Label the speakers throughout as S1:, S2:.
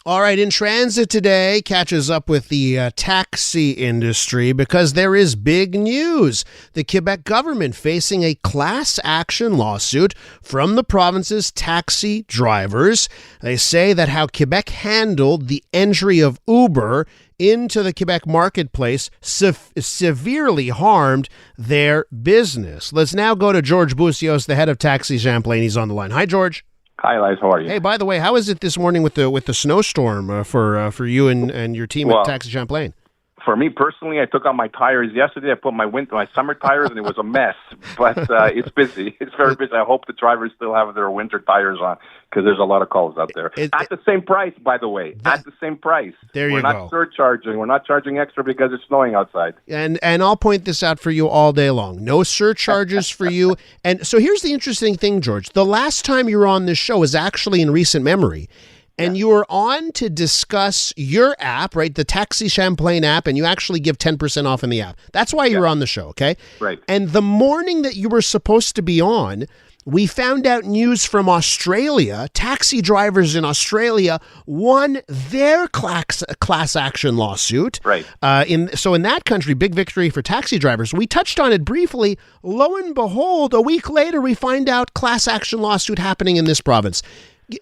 S1: All right, In Transit today catches up with the taxi industry because there is big news. The Quebec government facing a class action lawsuit from the province's taxi drivers. They say that how Quebec handled the entry of Uber into the Quebec marketplace severely harmed their business. Let's now go to George Boussios, the head of Taxi Champlain. He's on the line. Hi, George.
S2: Hi, Elias. How are you?
S1: Hey, by the way, how is it this morning with the snowstorm for you and your team at Taxi Champlain?
S2: For me personally, I took out my tires yesterday. I put my summer tires, and it was a mess. But it's busy. It's very busy. I hope the drivers still have their winter tires on because there's a lot of calls out there. At the same price, by the way. At the same price.
S1: There you go.
S2: We're not surcharging. We're not charging extra because it's snowing outside.
S1: And I'll point this out for you all day long. No surcharges for you. And so here's the interesting thing, George. The last time you were on this show is actually in recent memory. And you were on to discuss your app, right? The Taxi Champlain app, and you actually give 10% off in the app. That's why you were on the show, okay?
S2: Right.
S1: And the morning that you were supposed to be on, we found out news from Australia. Taxi drivers in Australia won their class action lawsuit.
S2: Right.
S1: So in that country, big victory for taxi drivers. We touched on it briefly. Lo and behold, a week later, we find out class action lawsuit happening in this province.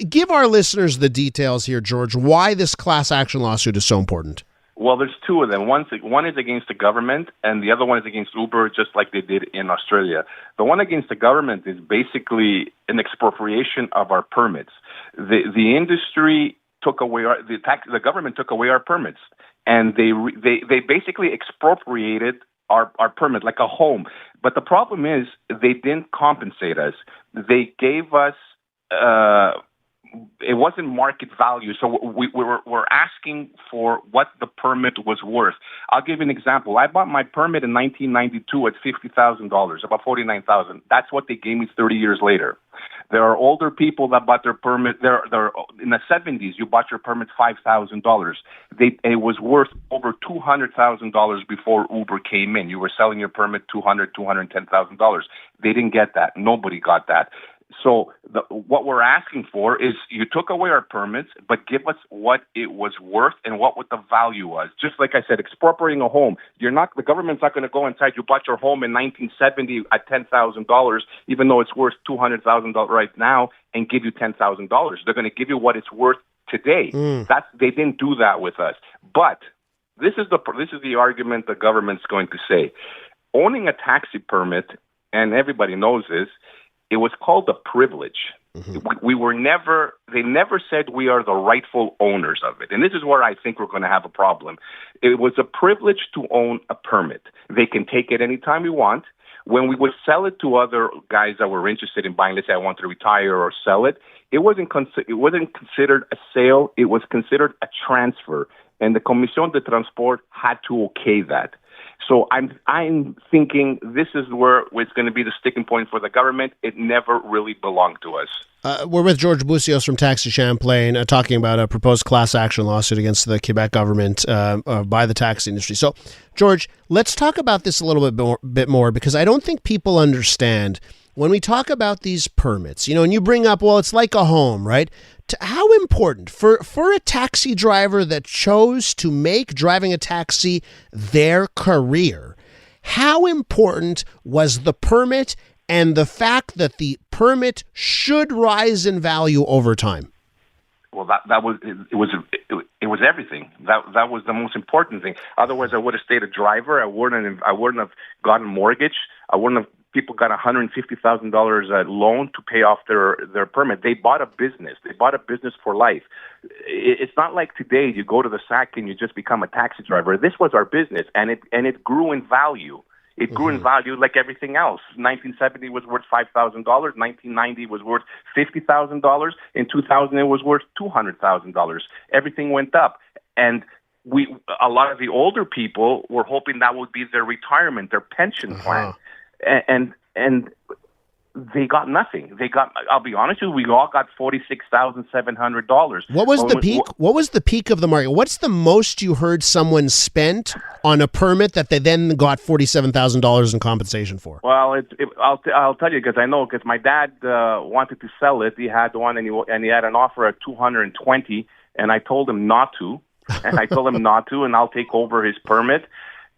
S1: Give our listeners the details here, George, why this class action lawsuit is so important.
S2: Well, there's two of them. One is against the government, and the other one is against Uber, just like they did in Australia. The one against the government is basically an expropriation of our permits. The industry took away the government took away our permits, and they basically expropriated our permit like a home. But the problem is they didn't compensate us. They gave us it wasn't market value, so we're asking for what the permit was worth. I'll give you an example. I bought my permit in 1992 at $50,000, about $49,000. That's what they gave me 30 years later. There are older people that bought their permit. They're in the 70s. You bought your permit $5,000. It was worth over $200,000 before Uber came in. You were selling your permit $210,000. They didn't get that. Nobody got that. So what we're asking for is you took away our permits, but give us what it was worth and what the value was. Just like I said, expropriating a home. The government's not going to go inside. You bought your home in 1970 at $10,000, even though it's worth $200,000 right now, and give you $10,000. They're going to give you what it's worth today. They didn't do that with us. But this is the argument the government's going to say. Owning a taxi permit, and everybody knows this, it was called a privilege. They never said we are the rightful owners of it. And this is where I think we're going to have a problem. It was a privilege to own a permit. They can take it anytime we want. When we would sell it to other guys that were interested in buying, let's say I want to retire or sell it, it wasn't considered a sale. It was considered a transfer. And the Commission de Transport had to okay that. So I'm thinking this is where it's going to be the sticking point for the government. It never really belonged to us.
S1: We're with George Boussios from Taxi Champlain talking about a proposed class action lawsuit against the Quebec government by the taxi industry. So, George, let's talk about this a little bit more because I don't think people understand when we talk about these permits, and you bring up, well, it's like a home, right? How important for a taxi driver that chose to make driving a taxi their career, how important was the permit and the fact that the permit should rise in value over time?
S2: Well, it was everything. That was the most important thing. Otherwise, I would have stayed a driver. I wouldn't have gotten a mortgage. People got $150,000 loan to pay off their permit. They bought a business. They bought a business for life. It's not like today you go to the SAC and you just become a taxi driver. This was our business, and it grew in value. It grew in value like everything else. 1970 was worth $5,000. 1990 was worth $50,000. In 2000, it was worth $200,000. Everything went up, and a lot of the older people were hoping that would be their retirement, their pension plan. And they got nothing. I'll be honest with you, we all got $46,700.
S1: What was the peak? What was the peak of the market? What's the most you heard someone spent on a permit that they then got $47,000 in compensation for?
S2: Well, I'll tell you because I know, because my dad wanted to sell it. He had one and he had an offer at $220,000. and I told him not to. And I told him not to, and I'll take over his permit.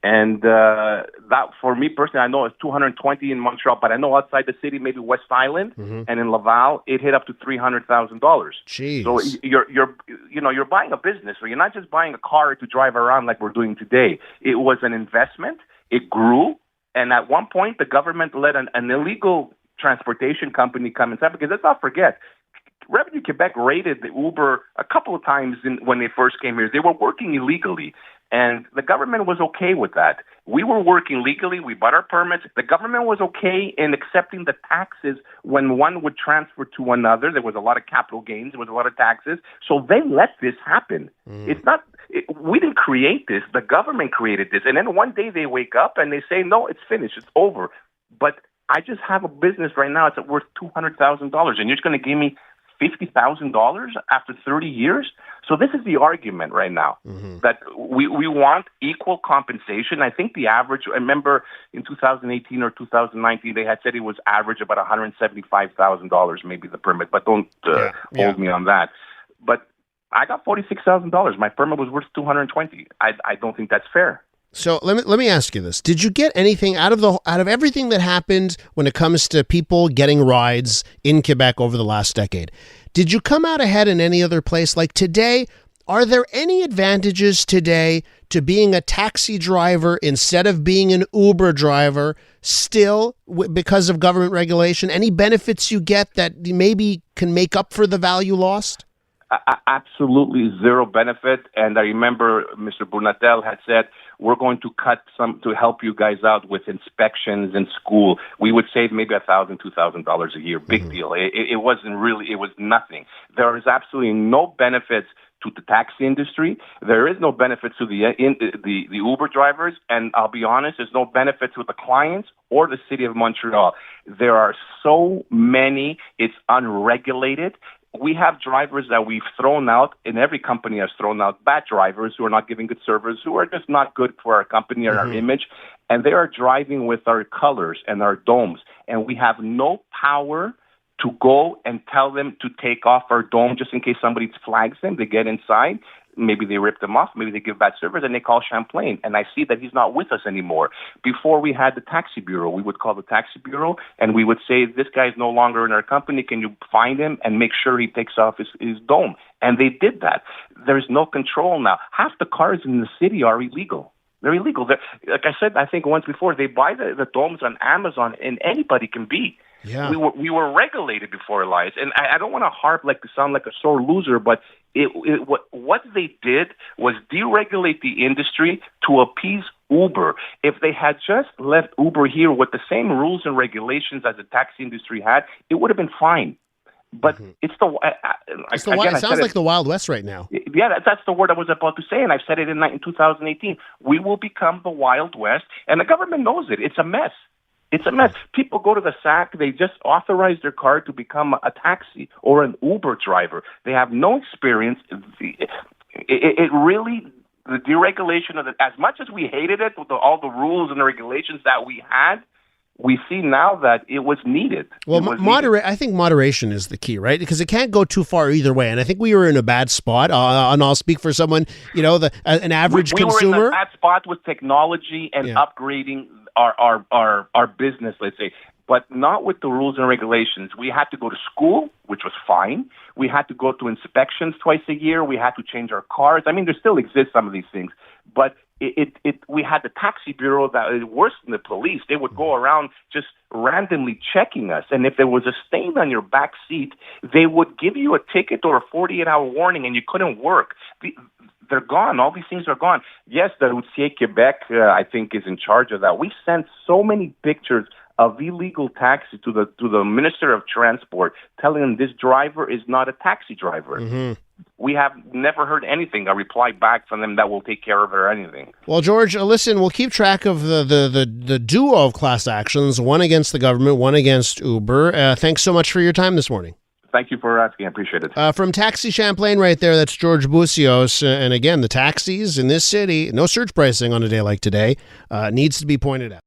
S2: And that, for me personally, I know it's 220 in Montreal, but I know outside the city, maybe West Island and in Laval, it hit up to $300,000.
S1: Jeez.
S2: So you're buying a business. So you're not just buying a car to drive around like we're doing today. It was an investment. It grew, and at one point, the government let an illegal transportation company come inside, because let's not forget, Revenue Quebec raided the Uber a couple of times when they first came here. They were working illegally, and the government was okay with that. We were working legally. We bought our permits. The government was okay in accepting the taxes when one would transfer to another. There was a lot of capital gains. There was a lot of taxes. So they let this happen. We didn't create this. The government created this. And then one day they wake up and they say, no, it's finished. It's over. But I just have a business right now. It's worth $200,000, and you're just going to give me $50,000 after 30 years. So this is the argument right now, that we want equal compensation. I think the average, I remember in 2018 or 2019, they had said it was average about $175,000, maybe the permit, but don't hold me on that. But I got $46,000. My permit was worth $220,000. I don't think that's fair.
S1: So let me ask you this: did you get anything out of everything that happened when it comes to people getting rides in Quebec over the last decade? Did you come out ahead in any other place? Like today, are there any advantages today to being a taxi driver instead of being an Uber driver? Still, because of government regulation, any benefits you get that maybe can make up for the value lost?
S2: Absolutely zero benefit. And I remember Mr. Brunatel had said, we're going to cut some to help you guys out with inspections in school. We would save maybe $1,000, $2,000 a year. Big deal. It wasn't really, it was nothing. There is absolutely no benefits to the taxi industry. There is no benefits to the Uber drivers. And I'll be honest, there's no benefit to the clients or the city of Montreal. There are so many. It's unregulated. We have drivers that we've thrown out, and every company has thrown out bad drivers who are not giving good service, who are just not good for our company or our image, and they are driving with our colors and our domes, and we have no power to go and tell them to take off our dome just in case somebody flags them. They get inside. Maybe they rip them off. Maybe they give bad service, and they call Champlain. And I see that he's not with us anymore. Before we had the taxi bureau, we would call the taxi bureau, and we would say, this guy is no longer in our company. Can you find him and make sure he takes off his dome? And they did that. There's no control now. Half the cars in the city are illegal. They're illegal. Like I said, I think once before, they buy the domes on Amazon, and anybody can be. Yeah. We were regulated before, Elias, and I don't want to harp to sound like a sore loser, but what they did was deregulate the industry to appease Uber. If they had just left Uber here with the same rules and regulations as the taxi industry had, it would have been fine. But it
S1: sounds like the Wild West right now.
S2: Yeah, that's the word I was about to say, and I've said it in 2018. We will become the Wild West, and the government knows it. It's a mess. It's a mess. People go to the SAC, they just authorize their car to become a taxi or an Uber driver. They have no experience. It really, the deregulation of as much as we hated it with all the rules and the regulations that we had, we see now that it was needed.
S1: Well, I think moderation is the key, right? Because it can't go too far either way. And I think we were in a bad spot. And I'll speak for someone, an average consumer.
S2: We were in a bad spot with technology and upgrading our business, let's say, but not with the rules and regulations. We had to go to school, which was fine. We had to go to inspections twice a year. We had to change our cars. I mean, there still exist some of these things, but we had the taxi bureau that is worse than the police. They would go around just randomly checking us. And if there was a stain on your back seat, they would give you a ticket or a 48-hour warning, and you couldn't work. They're gone. All these things are gone. Yes, the Routier Quebec, I think, is in charge of that. We sent so many pictures of illegal taxi to the Minister of Transport, telling him this driver is not a taxi driver. We have never heard anything, a reply back from them that will take care of it or anything.
S1: Well, George, listen, we'll keep track of the duo of class actions, one against the government, one against Uber. Thanks so much for your time this morning.
S2: Thank you for asking. I appreciate it.
S1: From Taxi Champlain right there, that's George Boussios. And again, the taxis in this city, no surge pricing on a day like today, needs to be pointed out.